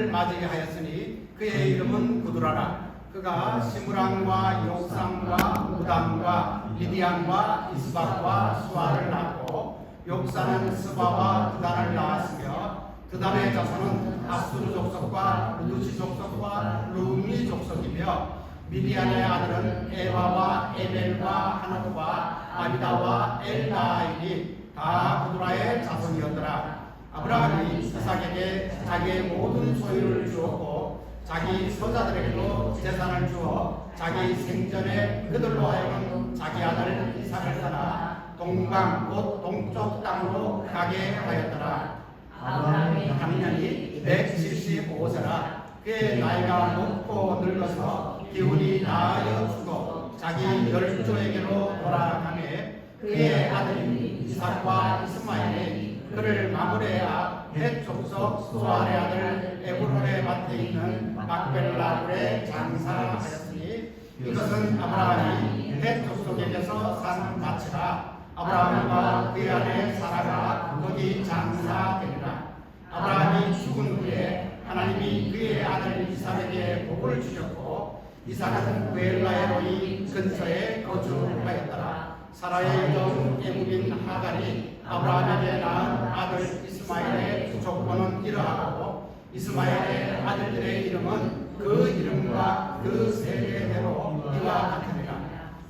아들을 맞이하였으니 그의 이름은 구두라라. 그가 시므랑과 욕상과 우단과 미디안과 이스박과 수아를 낳고 욕사는 스바와 드단을 낳았으며 드단의 자손은 아수르 족속과 루시 족속과 루미 족속이며 미디안의 아들은 에바와 에벨과 하나도와 아비다와 엘다이니 다 구두라의 자손이었더라. 아브라함이 이삭에게 자기의 모든 소유를 주었고 자기 서자들에게도 재산을 주어 자기 생전에 그들로 하여금 자기 아들 이삭을 따라 동방 곧 동쪽 땅으로 가게 하였더라. 아브라함의 학년이 175세라. 그의 나이가 높고 늙어서 기운이 나아여 죽어 자기 열조에게로 돌아가매 그의 아들인 이삭과 이스마엘이 그를 마무레야 헷 족속 수알의 아들 에브론의 밭에 있는 막벨라굴에 장사하였으니 이것은 아브라함이 헷 족속에게서 산 밭이라. 아브라함과 그의 아내 사라가 거기 장사되리라. 아브라함이 죽은 후에 하나님이 그의 아들 이삭에게 복을 주셨고 이삭은 베엘라헤로이 근처에 거주하였더라. 사라의 여종 애국인 하갈이 아브라함에게 낳은 아들 이스마엘의 조건은 이러하고 이스마엘의 아들들의 이름은 그 이름과 그 세대대로 이와 같으니라.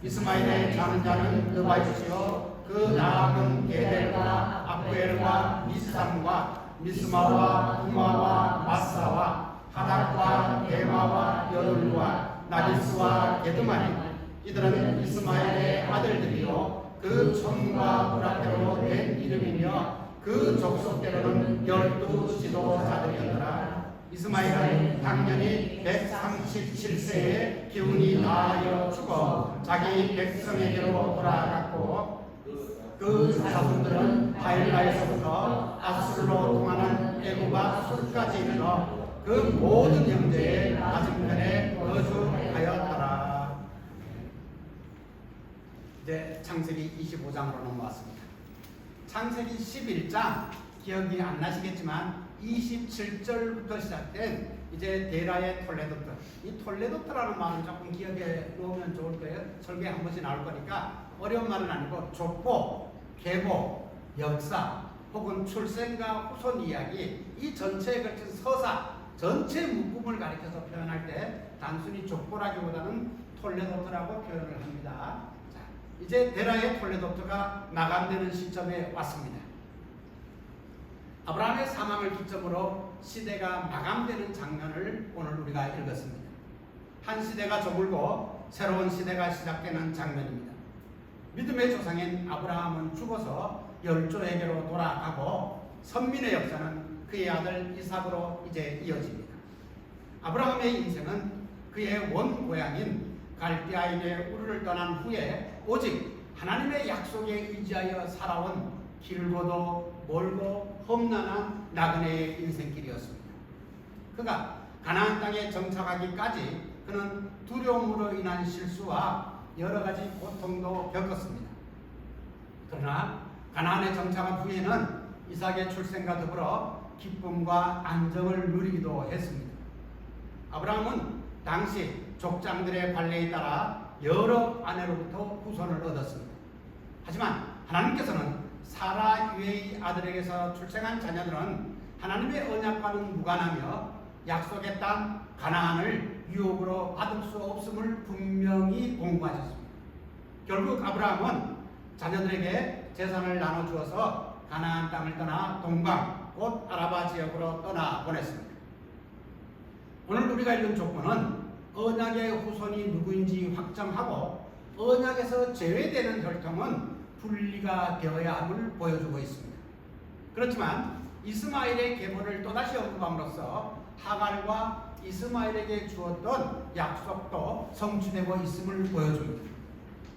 이스마엘의 장자는 느바이시요 그 낳은 게델과 아쿠엘과 미삼과 미스마와 두마와 마사와 하닥과 데마와 여둘과 나비스와 게드마니 이들은 이스마엘의 아들들이요 그 촌과 브라테로 된 이름이며 그 족속대로는 12 지도자들이었더라. 이스마엘은 당년이 137세에 기운이 나아여 죽어 자기 백성에게로 돌아갔고 그 자손들은 바일라에서부터 아수르로 통하는 에구바 술까지 이르러 그 모든 형제의 맞은편에 거주하였더라. 이제 창세기 25장으로 넘어왔습니다. 창세기 11장 기억이 안 나시겠지만 27절부터 시작된 이제 데라의 톨레도트. 이 톨레도트라는 말은 조금 기억에 놓으면 좋을 거예요. 설교에 한 번씩 나올 거니까 어려운 말은 아니고 족보, 계보, 역사 혹은 출생과 후손 이야기 이 전체에 걸친 서사 전체 문구를 가리켜서 표현할 때 단순히 족보라기보다는 톨레도트라고 표현을 합니다. 자, 이제 데라의 톨레도트가 마감되는 시점에 왔습니다. 아브라함의 사망을 기점으로 시대가 마감되는 장면을 오늘 우리가 읽었습니다. 한 시대가 저물고 새로운 시대가 시작되는 장면입니다. 믿음의 조상인 아브라함은 죽어서 열조에게로 돌아가고 선민의 역사는 그의 아들 이삭으로 이제 이어집니다. 아브라함의 인생은 그의 원 고향인 갈대아인의 우르를 떠난 후에 오직 하나님의 약속에 의지하여 살아온 길고도 멀고 험난한 나그네의 인생길이었습니다. 그가 가나안 땅에 정착하기까지 그는 두려움으로 인한 실수와 여러 가지 고통도 겪었습니다. 그러나 가나안에 정착한 후에는 이삭의 출생과 더불어 기쁨과 안정을 누리기도 했습니다. 아브라함은 당시 족장들의 관례에 따라 여러 아내로부터 후손을 얻었습니다. 하지만 하나님께서는 사라 유의 아들에게서 출생한 자녀들은 하나님의 언약과는 무관하며 약속의 땅 가나안을 유업으로 받을 수 없음을 분명히 공고하셨습니다. 결국 아브라함은 자녀들에게 재산을 나눠주어서 가나안 땅을 떠나 동방 곧 아라바 지역으로 떠나보냈습니다. 오늘 우리가 읽은 조건은 언약의 후손이 누구인지 확정하고 언약에서 제외되는 혈통은 분리가 되어야 함을 보여주고 있습니다. 그렇지만 이스마엘의 계보를 또다시 언급함으로써 하갈과 이스마엘에게 주었던 약속도 성취되고 있음을 보여줍니다.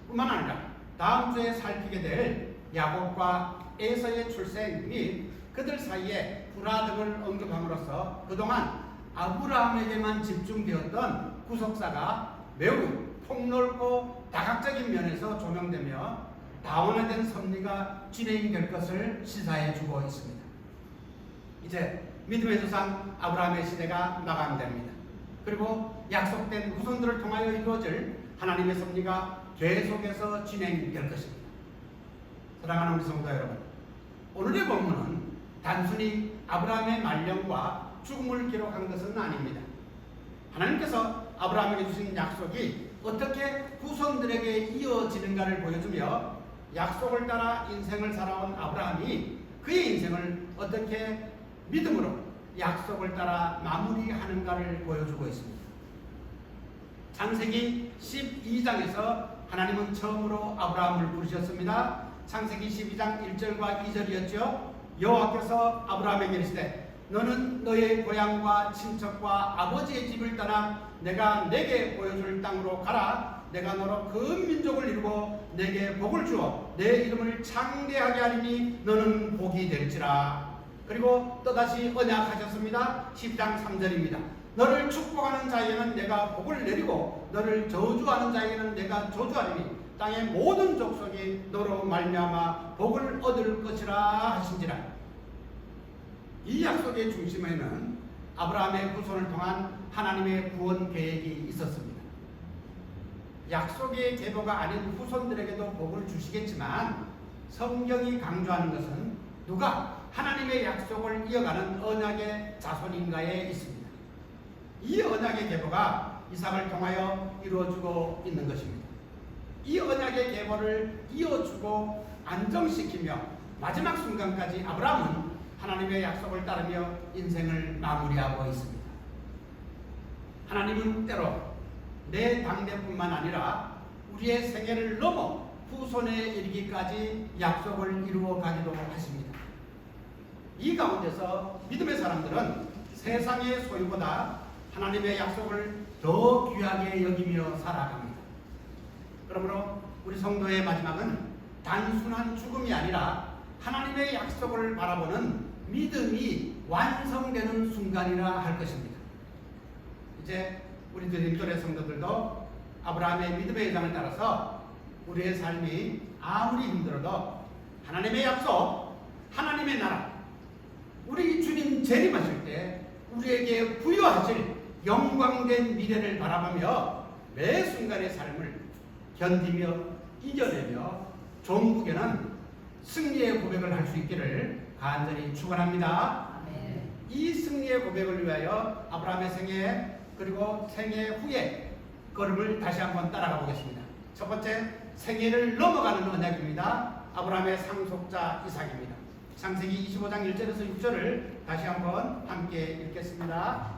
뿐만 아니라 다음 주에 살피게 될 야곱과 에서의 출생 및 그들 사이에 불화 등을 언급함으로써 그동안 아브라함에게만 집중되었던 구속사가 매우 폭넓고 다각적인 면에서 조명되며 다원화된 섭리가 진행될 것을 시사해 주고 있습니다. 이제 믿음의 조상 아브라함의 시대가 마감됩니다. 그리고 약속된 후손들을 통하여 이루어질 하나님의 섭리가 계속해서 진행될 것입니다. 사랑하는 우리 성도 여러분, 오늘의 본문은 단순히 아브라함의 말년과 죽음을 기록한 것은 아닙니다. 하나님께서 아브라함에게 주신 약속이 어떻게 후손들에게 이어지는가를 보여주며 약속을 따라 인생을 살아온 아브라함이 그의 인생을 어떻게 믿음으로 약속을 따라 마무리하는가를 보여주고 있습니다. 창세기 12장에서 하나님은 처음으로 아브라함을 부르셨습니다. 창세기 12장 1절과 2절이었죠. 여호와께서 아브라함에게 이르시되 너는 너의 고향과 친척과 아버지의 집을 떠나 내가 내게 보여줄 땅으로 가라. 내가 너로 큰 민족을 이루고 내게 복을 주어 내 이름을 창대하게 하리니 너는 복이 될지라. 그리고 또다시 언약하셨습니다. 10장 3절입니다. 너를 축복하는 자에게는 내가 복을 내리고 너를 저주하는 자에게는 내가 저주하리니 땅의 모든 족속이 너로 말미암아 복을 얻을 것이라 하신지라. 이 약속의 중심에는 아브라함의 후손을 통한 하나님의 구원 계획이 있었습니다. 약속의 계보가 아닌 후손들에게도 복을 주시겠지만 성경이 강조하는 것은 누가 하나님의 약속을 이어가는 언약의 자손인가에 있습니다. 이 언약의 계보가 이삭을 통하여 이루어지고 있는 것입니다. 이 언약의 계보를 이어주고 안정시키며 마지막 순간까지 아브라함은 하나님의 약속을 따르며 인생을 마무리하고 있습니다. 하나님은 때로 내 당대뿐만 아니라 우리의 생애를 넘어 후손에 이르기까지 약속을 이루어 가기도 하십니다. 이 가운데서 믿음의 사람들은 세상의 소유보다 하나님의 약속을 더 귀하게 여기며 살아갑니다. 그러므로 우리 성도의 마지막은 단순한 죽음이 아니라 하나님의 약속을 바라보는 믿음이 완성되는 순간이라 할 것입니다. 이제 우리 드림돌의 성도들도 아브라함의 믿음의 여정을 따라서 우리의 삶이 아무리 힘들어도 하나님의 약속, 하나님의 나라, 우리 주님 재림하실 때 우리에게 부여하실 영광된 미래를 바라보며 매 순간의 삶을 견디며 이겨내며 종국에는 승리의 고백을 할 수 있기를 간절히 축원합니다. 이 승리의 고백을 위하여 아브라함의 생애 그리고 생애 후에 걸음을 다시 한번 따라가 보겠습니다. 첫 번째, 생애를 넘어가는 언약입니다. 아브라함의 상속자 이삭입니다. 창세기 25장 1절에서 6절을 다시 한번 함께 읽겠습니다.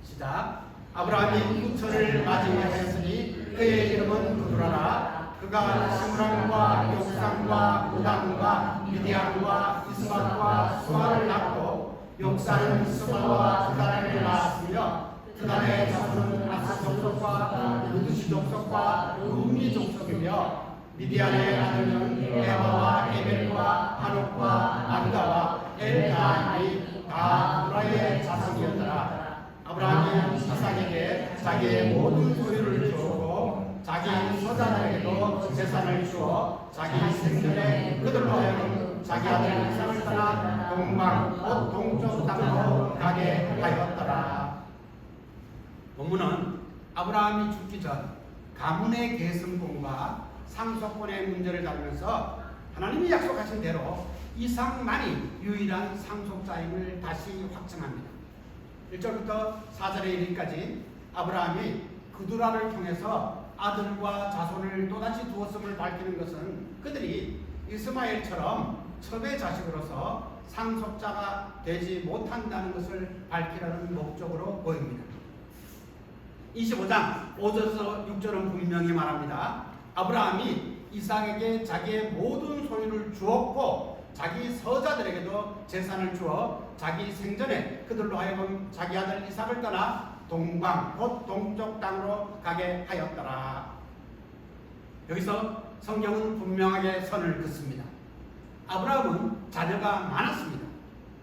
시작. 아브라함이 후처를 맞이하였으니 그의 이름은 그두라라. 그가 시므람과 욕상과 우당과 미디안과 이스박과 수아를 낳고 욕상은 스바와 드단을 낳았으며 드단의 자손은 아스 족속과 루드시 족속과 룸미 족속이며 미디안의 아들은 에바와 에벨과 한옥과 아비다와 엘다이 다 그라의 자손이었더라. 아브라함이 이삭에게 자기의 모든 소유를 주었고 자기 서자들에게도 재산을 주어 자기 생전에 그들로 하여금 자기 아들 이삭을 떠나 동방 곧 동쪽 땅으로 가게 하였더라. 본문은 아브라함이 죽기 전 가문의 계승권과 상속권의 문제를 다루면서 하나님이 약속하신 대로 이삭만이 유일한 상속자임을 다시 확증합니다. 1절부터 4절에 이르기까지 아브라함이 그두라를 통해서 아들과 자손을 또다시 두었음을 밝히는 것은 그들이 이스마엘처럼 첩의 자식으로서 상속자가 되지 못한다는 것을 밝히라는 목적으로 보입니다. 25장 5절에서 6절은 분명히 말합니다. 아브라함이 이삭에게 자기의 모든 소유를 주었고 자기 서자들에게도 재산을 주어 자기 생전에 그들로 하여금 자기 아들 이삭을 떠나 동방 곧 동쪽 땅으로 가게 하였더라. 여기서 성경은 분명하게 선을 긋습니다. 아브라함은 자녀가 많았습니다.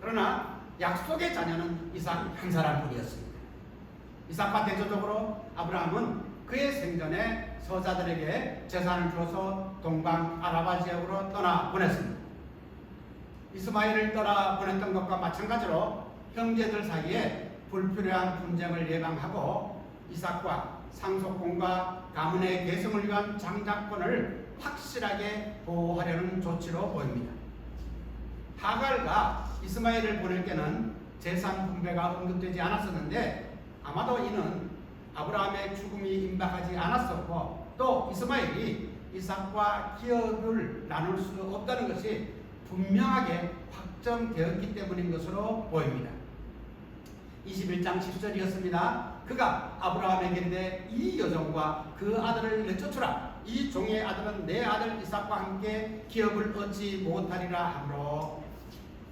그러나 약속의 자녀는 이삭 한 사람뿐이었습니다. 이삭과 대조적으로 아브라함은 그의 생전에 서자들에게 재산을 주어서 동방 아라바 지역으로 떠나 보냈습니다. 이스마엘을 떠나 보냈던 것과 마찬가지로 형제들 사이에 불필요한 분쟁을 예방하고 이삭과 상속권과 가문의 계승을 위한 장자권을 확실하게 보호하려는 조치로 보입니다. 하갈과 이스마엘을 보낼 때는 재산 분배가 언급되지 않았었는데 아마도 이는 아브라함의 죽음이 임박하지 않았었고 또 이스마엘이 이삭과 기업을 나눌 수 없다는 것이 분명하게 확정되었기 때문인 것으로 보입니다. 21장 10절이었습니다. 그가 아브라함에게 이르되 이 여종과 그 아들을 내쫓으라. 이 종의 아들은 내 아들 이삭과 함께 기업을 얻지 못하리라 하므로.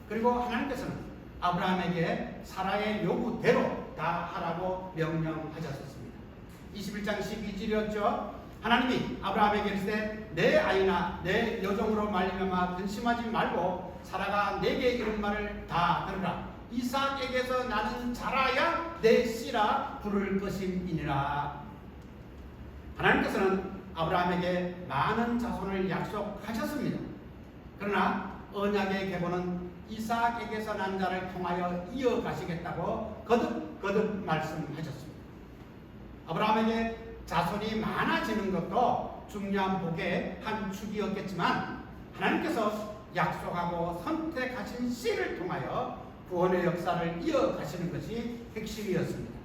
그리고 하나님께서는 아브라함에게 사라의 요구대로 다 하라고 명령하셨습니다. 21장 12절이었죠. 하나님이 아브라함에게 이르시되 내 아이나 내 여종으로 말미암아 근심하지 말고 사라가 내게 이른 말을 다 들으라. 이삭에게서 나는 자라야 내 씨라 부를 것임이니라. 하나님께서는 아브라함에게 많은 자손을 약속하셨습니다. 그러나 언약의 계보는 이삭에게서 난 자를 통하여 이어가시겠다고 거듭 말씀하셨습니다. 아브라함에게 자손이 많아지는 것도 중요한 복의 한 축이었겠지만 하나님께서 약속하고 선택하신 씨를 통하여 구원의 역사를 이어가시는 것이 핵심이었습니다.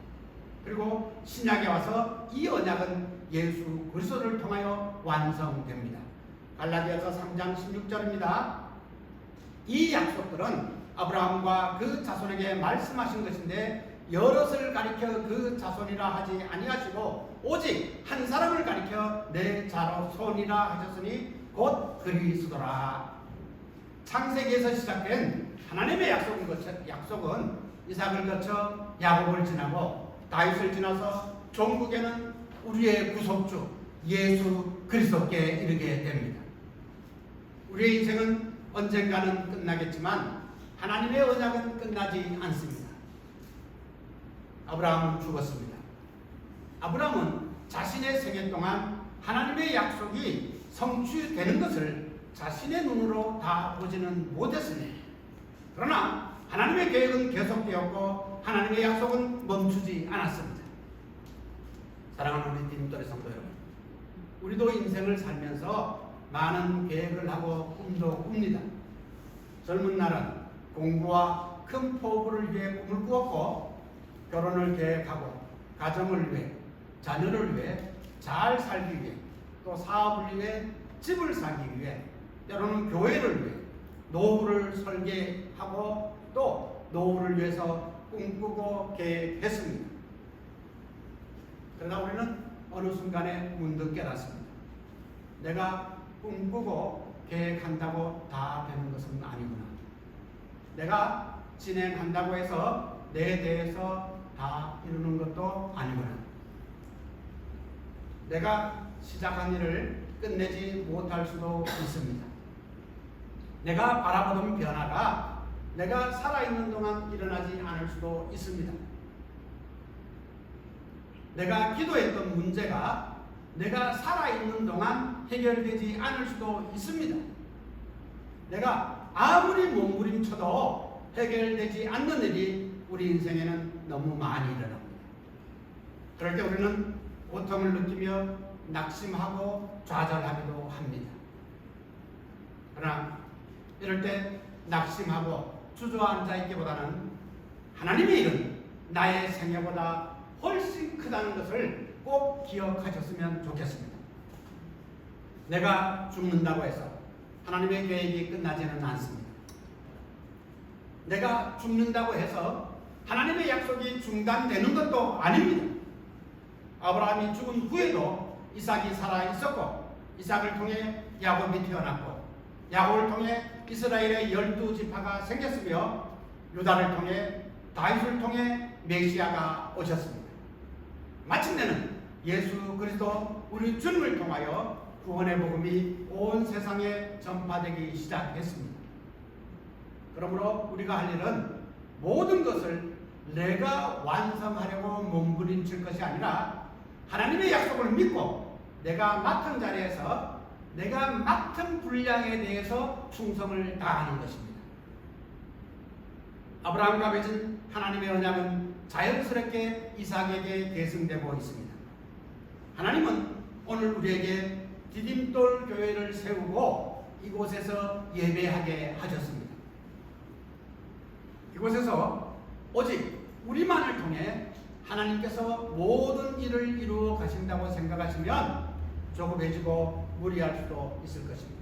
그리고 신약에 와서 이 언약은 예수 그리스도를 통하여 완성됩니다. 갈라디아서 3장 16절입니다. 이 약속들은 아브라함과 그 자손에게 말씀하신 것인데 여럿을 가리켜 그 자손이라 하지 아니하시고 오직 한 사람을 가리켜 내 자손이라 하셨으니 곧 그리스도라. 창세기에서 시작된 하나님의 약속은 이삭을 거쳐 야곱을 지나고 다윗을 지나서 종국에는 우리의 구속주 예수 그리스도께 이르게 됩니다. 우리의 인생은 언젠가는 끝나겠지만 하나님의 언약은 끝나지 않습니다. 아브라함은 죽었습니다. 아브라함은 자신의 생애 동안 하나님의 약속이 성취되는 것을 자신의 눈으로 다 보지는 못했습니다. 그러나 하나님의 계획은 계속되었고 하나님의 약속은 멈추지 않았습니다. 사랑하는 우리 디딤돌의 성도 여러분, 우리도 인생을 살면서 많은 계획을 하고 꿈도 꿉니다. 젊은 날은 공부와 큰 포부를 위해 꿈을 꾸었고 결혼을 계획하고 가정을 위해 자녀를 위해 잘 살기 위해 또 사업을 위해 집을 사기 위해 때로는 교회를 위해 노후를 설계하고 또 노후를 위해서 꿈꾸고 계획했습니다. 그러다 우리는 어느 순간에 문득 깨닫습니다. 내가 꿈꾸고 계획한다고 다 되는 것은 아니구나. 내가 진행한다고 해서 내 대해서 다 이루는 것도 아니구나. 내가 시작한 일을 끝내지 못할 수도 있습니다. 내가 바라보던 변화가 내가 살아있는 동안 일어나지 않을 수도 있습니다. 내가 기도했던 문제가 내가 살아있는 동안 해결되지 않을 수도 있습니다. 내가 아무리 몸부림쳐도 해결되지 않는 일이 우리 인생에는 너무 많이 일어납니다. 그럴 때 우리는 고통을 느끼며 낙심하고 좌절하기도 합니다. 그러나 이럴 때 낙심하고 주저앉아 있기보다는 하나님의 일은 나의 생애보다 훨씬 크다는 것을 꼭 기억하셨으면 좋겠습니다. 내가 죽는다고 해서 하나님의 계획이 끝나지는 않습니다. 내가 죽는다고 해서 하나님의 약속이 중단되는 것도 아닙니다. 아브라함이 죽은 후에도 이삭이 살아 있었고 이삭을 통해 야곱이 태어났고 야곱을 통해 이스라엘의 12지파가 생겼으며 유다를 통해 다윗을 통해 메시아가 오셨습니다. 마침내는 예수 그리스도 우리 주님을 통하여 구원의 복음이 온 세상에 전파되기 시작했습니다. 그러므로 우리가 할 일은 모든 것을 내가 완성하려고 몸부림칠 것이 아니라 하나님의 약속을 믿고 내가 맡은 자리에서 내가 맡은 분량에 대해서 충성을 다하는 것입니다. 아브라함과 맺은 하나님의 언약은 자연스럽게 이삭에게 계승되고 있습니다. 하나님은 오늘 우리에게 디딤돌 교회를 세우고 이곳에서 예배하게 하셨습니다. 이곳에서 오직 우리만을 통해 하나님께서 모든 일을 이루어 가신다고 생각하시면 조급해지고 무리할 수도 있을 것입니다.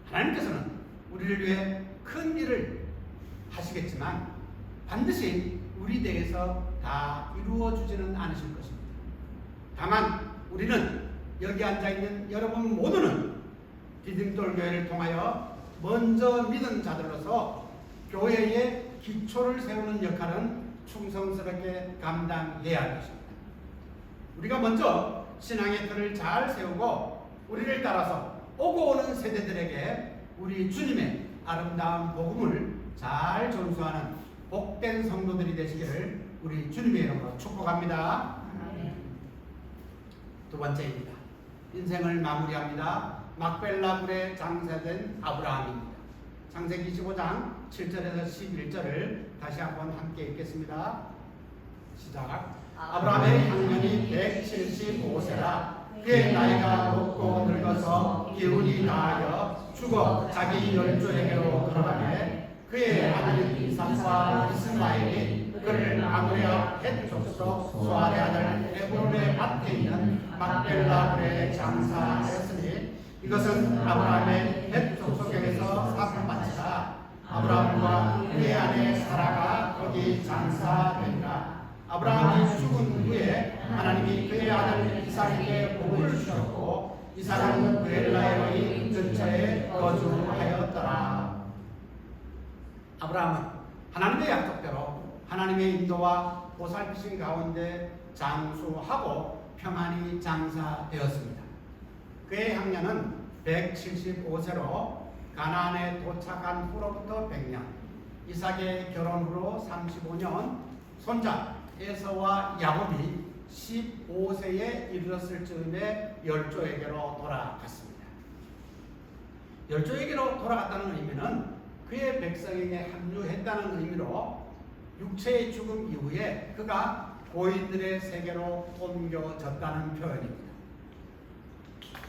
하나님께서는 우리를 위해 큰 일을 하시겠지만 반드시 우리 대해서 다 이루어 주지는 않으실 것입니다. 다만 우리는 여기 앉아있는 여러분 모두는 디딤돌 교회를 통하여 먼저 믿은 자들로서 교회의 기초를 세우는 역할은 충성스럽게 감당해야 할 것입니다. 우리가 먼저 신앙의 틀을 잘 세우고 우리를 따라서 오고 오는 세대들에게 우리 주님의 아름다운 복음을 잘 전수하는 복된 성도들이 되시기를 우리 주님의 이름으로 축복합니다. 두 번째입니다. 인생을 마무리합니다. 막벨라 굴에 장사된 아브라함입니다. 창세기 25장 7절에서 11절을 다시 한번 함께 읽겠습니다. 시작. 아브라함의 향년이 175세라. 그의 나이가 높고 늙어서 기운이 다하여 죽어 자기 열조에게로 돌아가매 그의 아들 이삭과 이스마엘이 그를 아모레 헷 족속 소알의 아들 에브론의 밭에 있는 막벨라 굴에 장사하였으니 이것은 아브라함의 헷 족속에게서 산 밭이라. 아브라함과 그의 아내 사라가 거기 장사되니라. 아브라함이 죽은 후에 하나님이 그의 아들 이삭에게 복을 주셨고 이삭은 베엘라의 근처에 거주하였더라. 아브라함은 하나님의 약속대로 하나님의 인도와 보살피신 가운데 장수하고 평안히 장사되었습니다. 그의 향년은 175세로 가나안에 도착한 후로부터 100년, 이삭의 결혼 후로 35년, 손자 에서와 야곱이 15세에 이르렀을 즈음에 열조에게로 돌아갔습니다. 열조에게로 돌아갔다는 의미는 그의 백성에게 합류했다는 의미로 육체의 죽음 이후에 그가 고인들의 세계로 옮겨졌다는 표현입니다.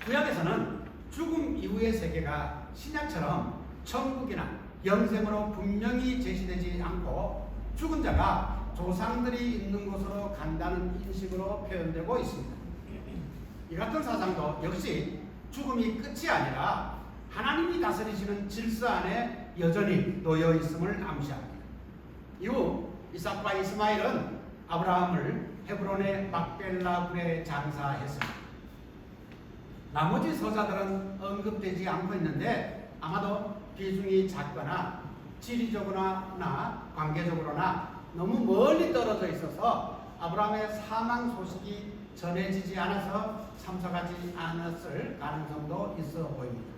구약에서는 죽음 이후의 세계가 신약처럼 천국이나 영생으로 분명히 제시되지 않고 죽은 자가 조상들이 있는 곳으로 간다는 인식으로 표현되고 있습니다. 이 같은 사상도 역시 죽음이 끝이 아니라 하나님이 다스리시는 질서 안에 여전히 놓여 있음을 암시합니다. 이후 이삭과 이스마엘은 아브라함을 헤브론의 막벨라 굴에 장사했습니다. 나머지 서자들은 언급되지 않고 있는데 아마도 비중이 작거나 지리적으로나 관계적으로나 너무 멀리 떨어져 있어서 아브라함의 사망 소식이 전해지지 않아서 참석하지 않았을 가능성도 있어 보입니다.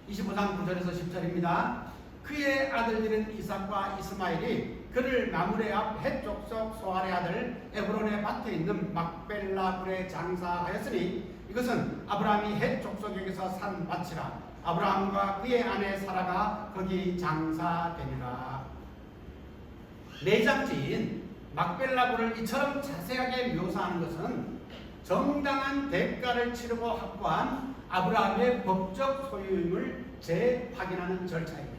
25장 9절에서 10절입니다. 그의 아들들은 이삭과 이스마엘이 그를 마므레 앞 헷 족속 소알의 아들 에브론의 밭에 있는 막벨라 굴에 장사하였으니 이것은 아브라함이 헷 족속에게서 산 밭이라. 아브라함과 그의 아내 사라가 거기 장사되니라. 내장지인 막벨라 굴을 이처럼 자세하게 묘사하는 것은 정당한 대가를 치르고 확보한 아브라함의 법적 소유임을 재확인하는 절차입니다.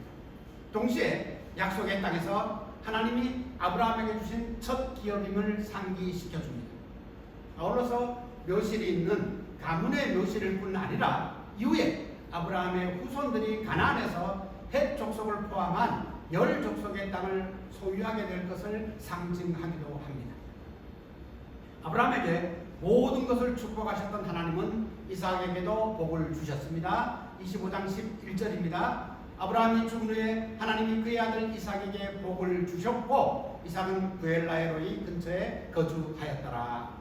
동시에 약속의 땅에서 하나님이 아브라함에게 주신 첫 기업임을 상기시켜줍니다. 아울러서 묘실이 있는 가문의 묘실일 뿐 아니라 이후에 아브라함의 후손들이 가나안에서 헷 족속을 포함한 열 족속의 땅을 소유하게 될 것을 상징하기도 합니다. 아브라함에게 모든 것을 축복하셨던 하나님은 이삭에게도 복을 주셨습니다. 25장 11절입니다. 아브라함이 죽은 후에 하나님이 그의 아들 이삭에게 복을 주셨고 이삭은 베엘라의 근처에 거주하였더라.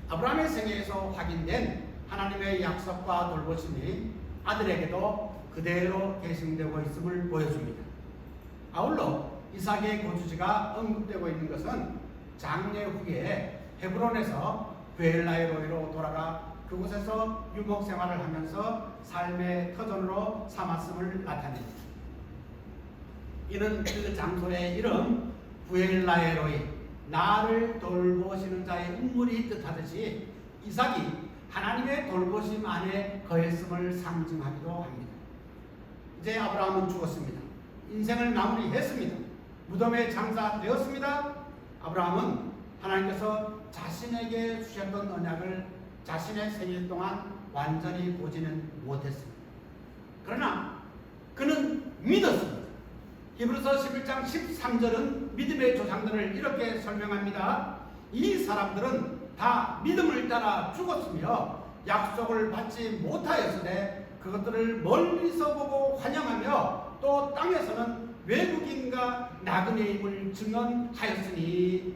아브라함의 생애에서 확인된 하나님의 약속과 돌보심이 아들에게도 그대로 계승되고 있음을 보여줍니다. 아울러 이삭의 거주지가 언급되고 있는 것은 장례 후에 헤브론에서 베엘라의 로이로 돌아가 그곳에서 유목 생활을 하면서 삶의 터전으로 삼았음을 나타냅니다. 이는 그 장소의 이름 부엘라엘로이, 나를 돌보시는 자의 운물이 뜻하듯이 이삭이 하나님의 돌보심 안에 거했음을 상징하기도 합니다. 이제 아브라함은 죽었습니다. 인생을 마무리했습니다. 무덤에 장사되었습니다. 아브라함은 하나님께서 자신에게 주셨던 언약을 자신의 생일 동안 완전히 보지는 못했습니다. 그러나 그는 믿었습니다. 히브리서 11장 13절은 믿음의 조상들을 이렇게 설명합니다. 이 사람들은 다 믿음을 따라 죽었으며 약속을 받지 못하였으되 그것들을 멀리서 보고 환영하며 또 땅에서는 외국인과 나그네임을 증언하였으니,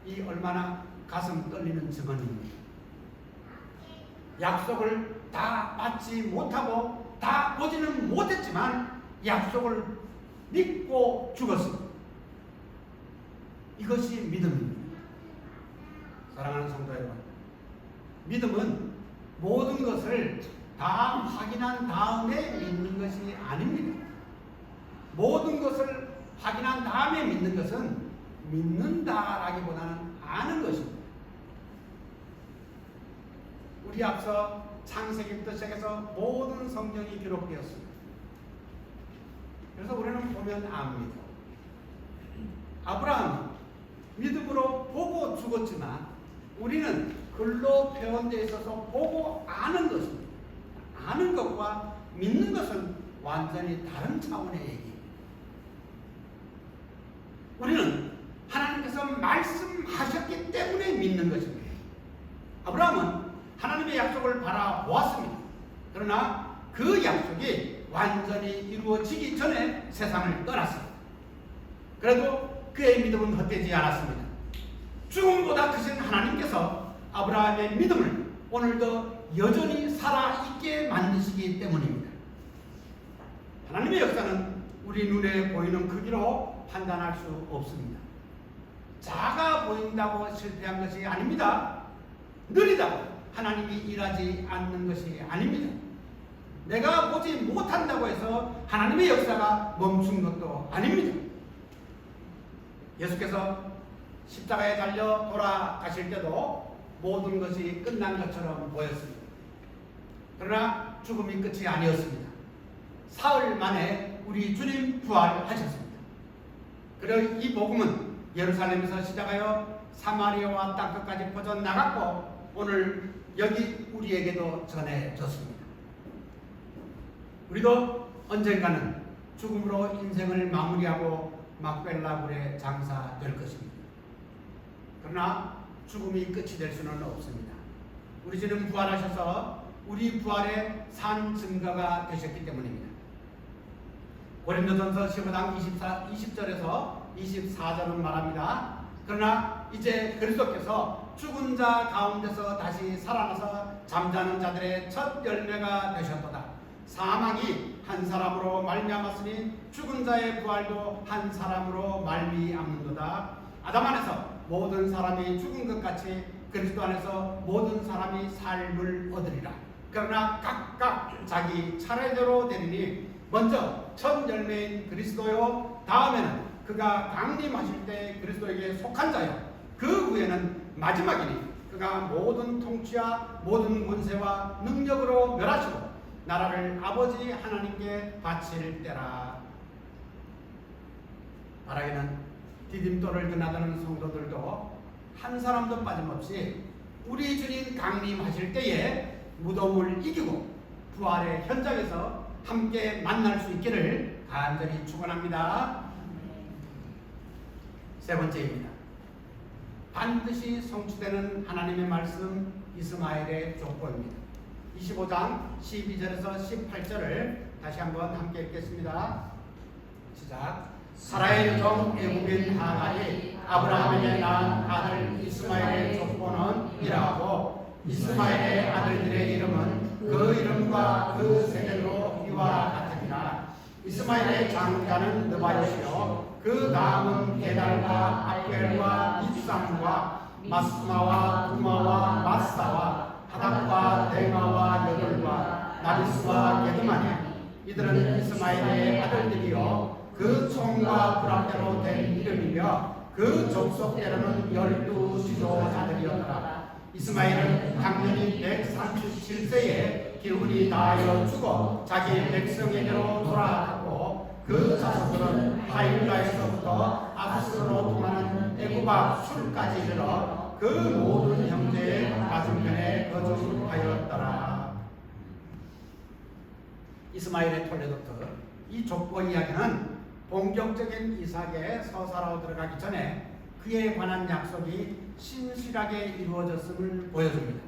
이 얼마나 가슴 떨리는 증언입니다. 약속을 다 받지 못하고 다 보지는 못했지만 약속을 믿고 죽었습니다. 이것이 믿음입니다. 사랑하는 성도 여러분, 믿음은 모든 것을 다 확인한 다음에 믿는 것이 아닙니다. 모든 것을 확인한 다음에 믿는 것은 믿는다라기보다는 아는 것입니다. 우리 앞서 창세기부터 시작해서 모든 성경이 기록되었습니다. 그래서 우리는 보면 압니다. 아브라함은 믿음으로 보고 죽었지만 우리는 글로 표현되어 있어서 보고 아는 것입니다. 아는 것과 믿는 것은 완전히 다른 차원의 얘기입니다. 우리는 하나님께서 말씀하셨기 때문에 믿는 것입니다. 아브라함은 하나님의 약속을 바라보았습니다. 그러나 그 약속이 완전히 이루어지기 전에 세상을 떠났습니다. 그래도 그의 믿음은 헛되지 않았습니다. 죽음보다 크신 하나님께서 아브라함의 믿음을 오늘도 여전히 살아있게 만드시기 때문입니다. 하나님의 역사는 우리 눈에 보이는 크기로 판단할 수 없습니다. 작아 보인다고 실패한 것이 아닙니다. 느리다고 하나님이 일하지 않는 것이 아닙니다. 내가 보지 못한다고 해서 하나님의 역사가 멈춘 것도 아닙니다. 예수께서 십자가에 달려 돌아가실 때도 모든 것이 끝난 것처럼 보였습니다. 그러나 죽음이 끝이 아니었습니다. 사흘 만에 우리 주님 부활하셨습니다. 그리고 이 복음은 예루살렘에서 시작하여 사마리아와 땅끝까지 퍼져나갔고 오늘 여기 우리에게도 전해졌습니다. 우리도 언젠가는 죽음으로 인생을 마무리하고 막벨라굴에 장사될 것입니다. 그러나 죽음이 끝이 될 수는 없습니다. 우리 주님 부활하셔서 우리 부활의 산 증거가 되셨기 때문입니다. 고린도전서 15장 20절에서 24절은 말합니다. 그러나 이제 그리스도께서 죽은 자 가운데서 다시 살아나서 잠자는 자들의 첫 열매가 되셨도다. 사망이 한 사람으로 말미암았으니 죽은 자의 부활도 한 사람으로 말미암는도다. 아담 안에서 모든 사람이 죽은 것 같이 그리스도 안에서 모든 사람이 삶을 얻으리라. 그러나 각각 자기 차례대로 되리니 먼저 첫 열매인 그리스도요, 다음에는 그가 강림하실 때 그리스도에게 속한 자요, 그 후에는 마지막이니 그가 모든 통치와 모든 권세와 능력으로 멸하시고 나라를 아버지 하나님께 바칠 때라. 바라기는 디딤돌을 드나드는 성도들도 한 사람도 빠짐없이 우리 주님 강림하실 때에 무덤을 이기고 부활의 현장에서 함께 만날 수 있기를 간절히 축원합니다. 세 번째입니다. 반드시 성취되는 하나님의 말씀, 이스마엘의 족보입니다. 25장 12절에서 18절을 다시 한번 함께 읽겠습니다. 시작. 사라의 종 애굽인 하갈이 아브라함에게 낳은 아들 이스마엘의 족보는 이라고, 이스마엘의 아들들의 이름은 그 이름과 그 세대로 이와 같으니라. 이스마엘의 장자는 느바요시요, 그 다음은 게달과 아벨과 입상과 마스마와 두마와 마사와 하닥과 대마와 여돌과 나비스와 게드마냐. 이들은 이스마엘의 아들들이요 그 총과 부락대로 된 이름이며 그 족속대로는 12 지도자들이었더라. 이스마엘은 당년이 137세에 기운이 다하여 죽어 자기 백성에게로 돌아갔고 그 자손들은 하일라에서부터 아수스로 통하는 애굽 술까지 이르러 그 모든 형제의 맞은편에 거주하였더라. 이스마엘의 톨레도트 이 족보 이야기는 본격적인 이삭의 서사로 들어가기 전에 그에 관한 약속이 신실하게 이루어졌음을 보여줍니다.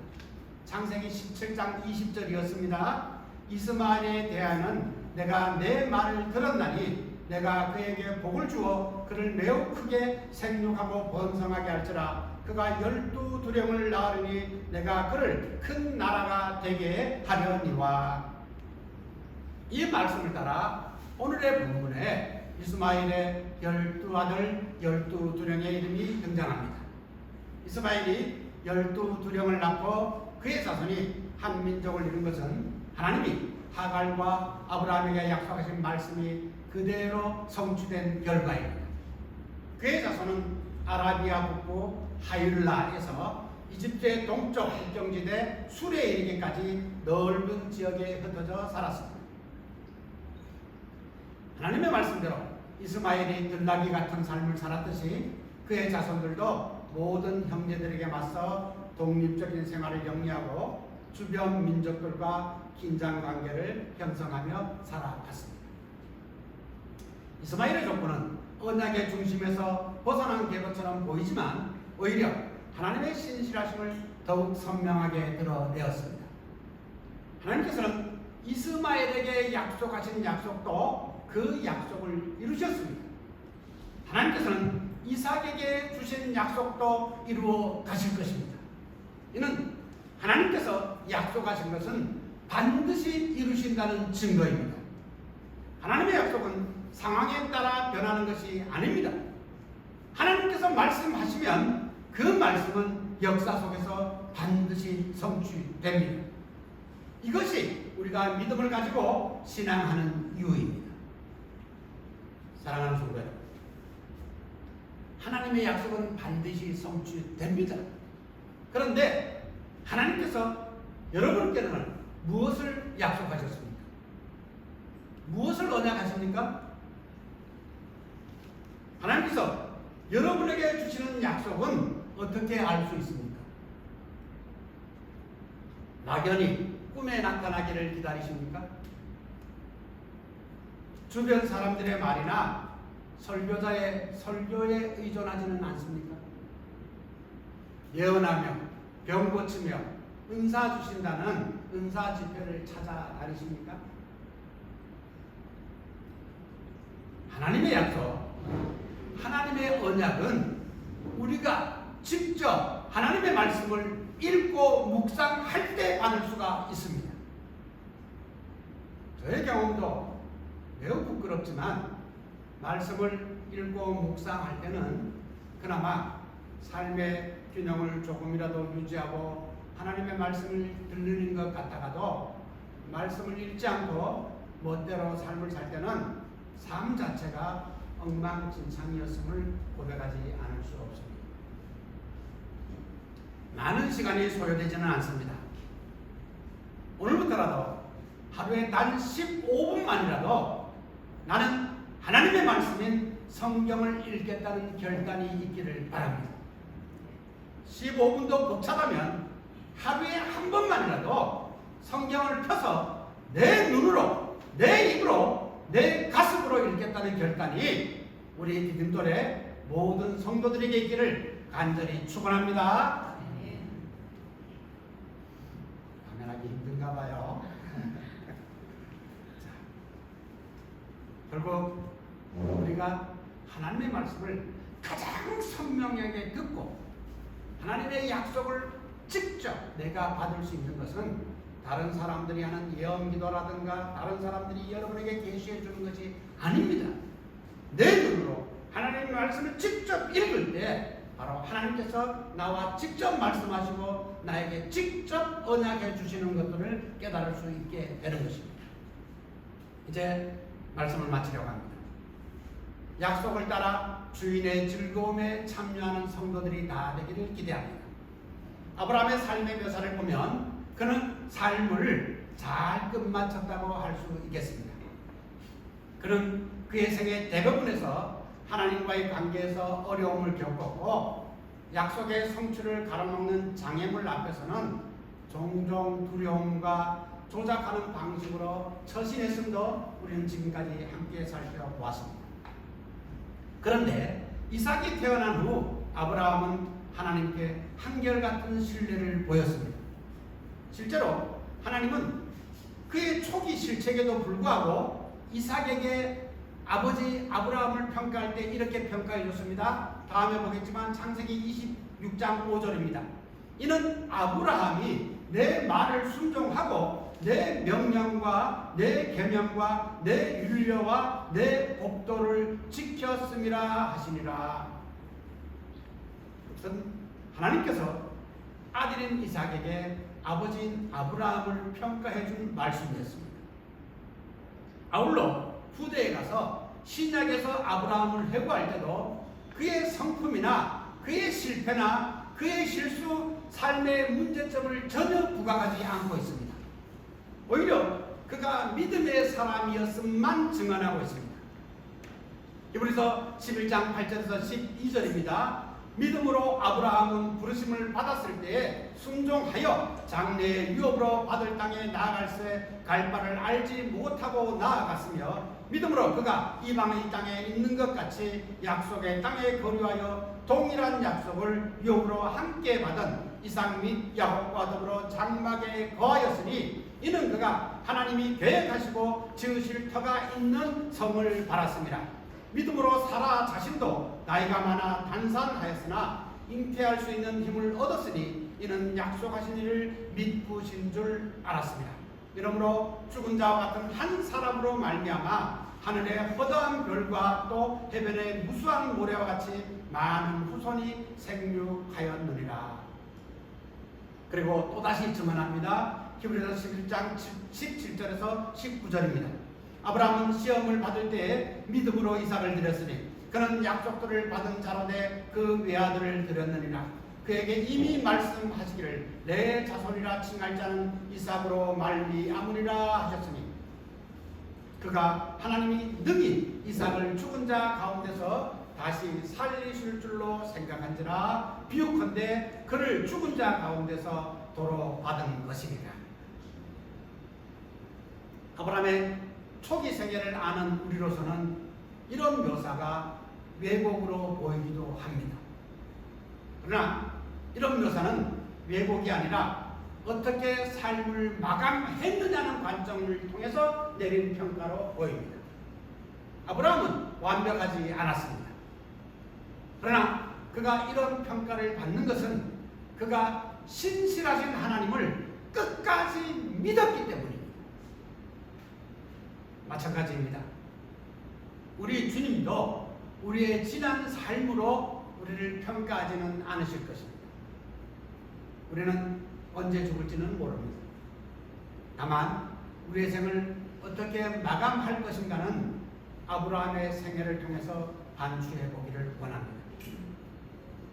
창세기 17장 20절이었습니다. 이스마엘에 대하여는 내가 내 말을 들었나니 내가 그에게 복을 주어 그를 매우 크게 생육하고 번성하게 할지라. 그가 12두령을 낳으리니 내가 그를 큰 나라가 되게 하려니와. 이 말씀을 따라 오늘의 본문에 이스마엘의 12아들 12두령의 이름이 등장합니다. 이스마엘이 12두령을 낳고 그의 자손이 한 민족을 이룬 것은 하나님이 하갈과 아브라함에게 약속하신 말씀이 그대로 성취된 결과입니다. 그의 자손은 아라비아 북부 하율라에서 이집트의 동쪽 국경지대 술에 이르기까지 넓은 지역에 흩어져 살았습니다. 하나님의 말씀대로 이스마엘이 들나귀 같은 삶을 살았듯이 그의 자손들도 모든 형제들에게 맞서 독립적인 생활을 영위하고 주변 민족들과 긴장 관계를 형성하며 살아갔습니다. 이스마엘의 조건은 언약의 중심에서 벗어난 계보처럼 보이지만 오히려 하나님의 신실하심을 더욱 선명하게 드러내었습니다. 하나님께서는 이스마엘에게 약속하신 약속도 그 약속을 이루셨습니다. 하나님께서는 이삭에게 주신 약속도 이루어 가실 것입니다. 이는 하나님께서 약속하신 것은 반드시 이루신다는 증거입니다. 하나님의 약속은 상황에 따라 변하는 것이 아닙니다. 하나님께서 말씀하시면 그 말씀은 역사 속에서 반드시 성취됩니다. 이것이 우리가 믿음을 가지고 신앙하는 이유입니다. 사랑하는 성도 여러분, 하나님의 약속은 반드시 성취됩니다. 그런데 하나님께서 여러분께는 무엇을 약속하셨습니까? 무엇을 언약하십니까? 하나님께서 여러분에게 주시는 약속은 어떻게 알 수 있습니까? 막연히 꿈에 나타나기를 기다리십니까? 주변 사람들의 말이나 설교자의 설교에 의존하지는 않습니까? 예언하며 병 고치며 은사 주신다는 은사 집회를 찾아다니십니까? 하나님의 약속, 하나님의 언약은 우리가 직접 하나님의 말씀을 읽고 묵상할 때 받을 수가 있습니다. 저의 경험도 매우 부끄럽지만 말씀을 읽고 묵상할 때는 그나마 삶의 균형을 조금이라도 유지하고 하나님의 말씀을 듣는 것 같다가도 말씀을 읽지 않고 멋대로 삶을 살 때는 삶 자체가 엉망진창이었음을 고백하지 않을 수 없습니다. 많은 시간이 소요되지는 않습니다. 오늘부터라도 하루에 단 15분만이라도 나는 하나님의 말씀인 성경을 읽겠다는 결단이 있기를 바랍니다. 15분도 벅차다면 하루에 한 번만이라도 성경을 펴서 내 눈으로, 내 입으로, 내 가슴으로 읽겠다는 결단이 우리 디딤돌의 모든 성도들에게 있기를 간절히 축원합니다. 당연하기 힘든가 봐요. 결국 우리가 하나님의 말씀을 가장 선명하게 듣고 하나님의 약속을 직접 내가 받을 수 있는 것은 다른 사람들이 하는 예언기도라든가 다른 사람들이 여러분에게 계시해 주는 것이 아닙니다. 내 눈으로 하나님의 말씀을 직접 읽을 때 바로 하나님께서 나와 직접 말씀하시고 나에게 직접 언약해 주시는 것들을 깨달을 수 있게 되는 것입니다. 이제 말씀을 마치려고 합니다. 약속을 따라 주인의 즐거움에 참여하는 성도들이 다 되기를 기대합니다. 아브라함의 삶의 묘사를 보면 그는 삶을 잘 끝마쳤다고 할 수 있겠습니다. 그는 그의 생애 대부분에서 하나님과의 관계에서 어려움을 겪었고 약속의 성취를 가로막는 장애물 앞에서는 종종 두려움과 조작하는 방식으로 처신했음도 우리는 지금까지 함께 살펴보았습니다. 그런데 이삭이 태어난 후 아브라함은 하나님께 한결같은 신뢰를 보였습니다. 실제로 하나님은 그의 초기 실책에도 불구하고 이삭에게 아버지 아브라함을 평가할 때 이렇게 평가해 줬습니다. 다음에 보겠지만 창세기 26장 5절입니다. 이는 아브라함이 내 말을 순종하고 내 명령과 내 계명과 내 율례와 내 법도를 지켰음이라 하시니라. 그것은 하나님께서 아들인 이삭에게 아버지인 아브라함을 평가해 준 말씀이었습니다. 아울러 후대에 가서 신약에서 아브라함을 회고할 때도 그의 성품이나 그의 실패나 그의 실수, 삶의 문제점을 전혀 부각하지 않고 있습니다. 오히려 그가 믿음의 사람이었음만 증언하고 있습니다. 히브리서 11장 8절에서 12절입니다. 믿음으로 아브라함은 부르심을 받았을 때에 순종하여 장래의 유업으로 받을 땅에 나아갈새 갈 바를 알지 못하고 나아갔으며 믿음으로 그가 이방의 땅에 있는 것 같이 약속의 땅에 거류하여 동일한 약속을 유업으로 함께 받은 이삭 및 야곱과 더불어 장막에 거하였으니 이는 그가 하나님이 계획하시고 지으실 터가 있는 성을 바랐습니다. 믿음으로 사라 자신도 나이가 많아 단산하였으나 잉태할 수 있는 힘을 얻었으니 이는 약속하신 일을 믿으신 줄 알았습니다. 이러므로 죽은 자와 같은 한 사람으로 말미암아 하늘의 허다한 별과 또 해변의 무수한 모래와 같이 많은 후손이 생육하였느니라. 그리고 또다시 증언합니다. 히브리서 11장 17절에서 19절입니다. 아브라함은 시험을 받을 때에 믿음으로 이삭을 드렸으니 그는 약속들을 받은 자로되 그 외아들을 드렸느니라. 그에게 이미 말씀하시기를 내 자손이라 칭할 자는 이삭으로 말미암으리라 하셨으니 그가 하나님이 능히 이삭을 죽은 자 가운데서 다시 살리실 줄로 생각한지라 비유컨대 그를 죽은 자 가운데서 도로 받은 것이니라. 아브라함의 초기 생애를 아는 우리로서는 이런 묘사가 왜곡으로 보이기도 합니다. 그러나 이런 묘사는 왜곡이 아니라 어떻게 삶을 마감했느냐는 관점을 통해서 내린 평가로 보입니다. 아브라함은 완벽하지 않았습니다. 그러나 그가 이런 평가를 받는 것은 그가 신실하신 하나님을 끝까지 믿었기 때문입니다. 마찬가지입니다. 우리 주님도 우리의 지난 삶으로 우리를 평가하지는 않으실 것입니다. 우리는 언제 죽을지는 모릅니다. 다만 우리의 생을 어떻게 마감할 것인가는 아브라함의 생애를 통해서 반추해 보기를 원합니다.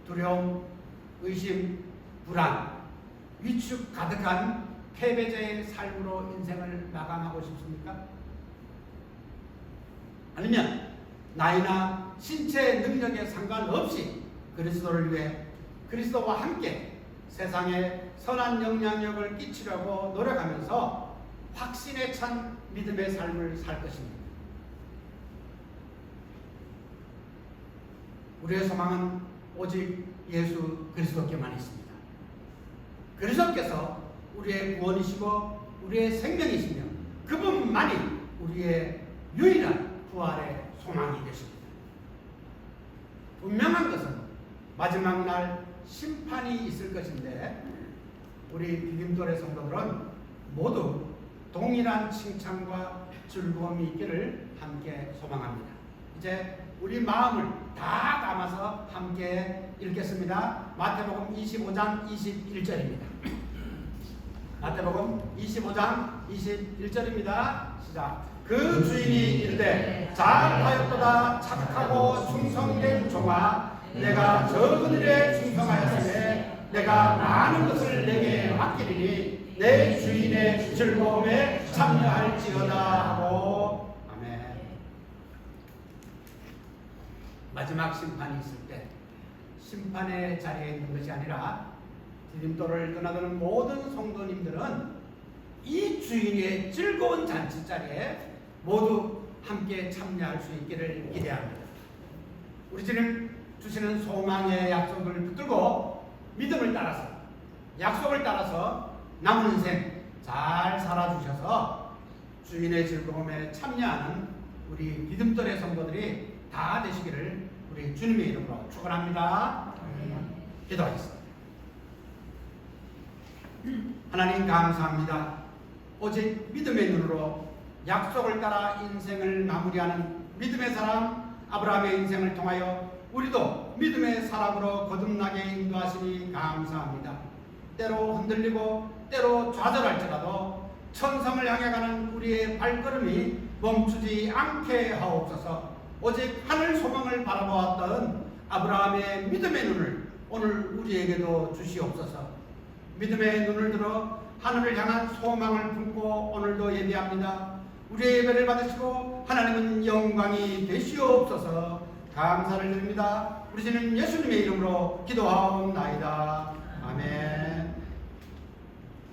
두려움, 의심, 불안, 위축 가득한 패배자의 삶으로 인생을 마감하고 싶습니까? 아니면 나이나 신체 능력에 상관없이 그리스도를 위해 그리스도와 함께 세상에 선한 영향력을 끼치려고 노력하면서 확신에 찬 믿음의 삶을 살 것입니다. 우리의 소망은 오직 예수 그리스도께만 있습니다. 그리스도께서 우리의 구원이시고 우리의 생명이시며 그분만이 우리의 유일한 부활의 소망이 되십니다. 분명한 것은 마지막 날 심판이 있을 것인데 우리 디딤돌의 성도들은 모두 동일한 칭찬과 즐거움이 있기를 함께 소망합니다. 이제 우리 마음을 다 담아서 함께 읽겠습니다. 마태복음 25장 21절입니다. 마태복음 25장 21절입니다. 시작. 그 주인이 이르되 잘하였도다 착하고 충성된 종아, 내가 적은 일에 충성하였으니 내가 많은 것을 내게 맡기리니 내 주인의 즐거움에 참여할지어다 하고. 아멘. 마지막 심판이 있을 때 심판의 자리에 있는 것이 아니라 디딤돌을 떠나가는 모든 성도님들은 이 주인의 즐거운 잔치 자리에 모두 함께 참여할 수 있기를 기대합니다. 우리 주님 주시는 소망의 약속을 붙들고 믿음을 따라서, 약속을 따라서 남은 인생 잘 살아주셔서 주인의 즐거움에 참여하는 우리 디딤돌의 성도들이 다 되시기를 우리 주님의 이름으로 축원합니다. 기도하겠습니다. 하나님 감사합니다. 오직 믿음의 눈으로 약속을 따라 인생을 마무리하는 믿음의 사람 아브라함의 인생을 통하여 우리도 믿음의 사람으로 거듭나게 인도하시니 감사합니다. 때로 흔들리고 때로 좌절할지라도 천성을 향해 가는 우리의 발걸음이 멈추지 않게 하옵소서. 오직 하늘 소망을 바라보았던 아브라함의 믿음의 눈을 오늘 우리에게도 주시옵소서. 믿음의 눈을 들어 하늘을 향한 소망을 품고 오늘도 예배합니다. 우리의 예배를 받으시고 하나님은 영광이 되시옵소서. 감사를 드립니다. 우리 주님 예수님의 이름으로 기도하옵나이다. 아멘.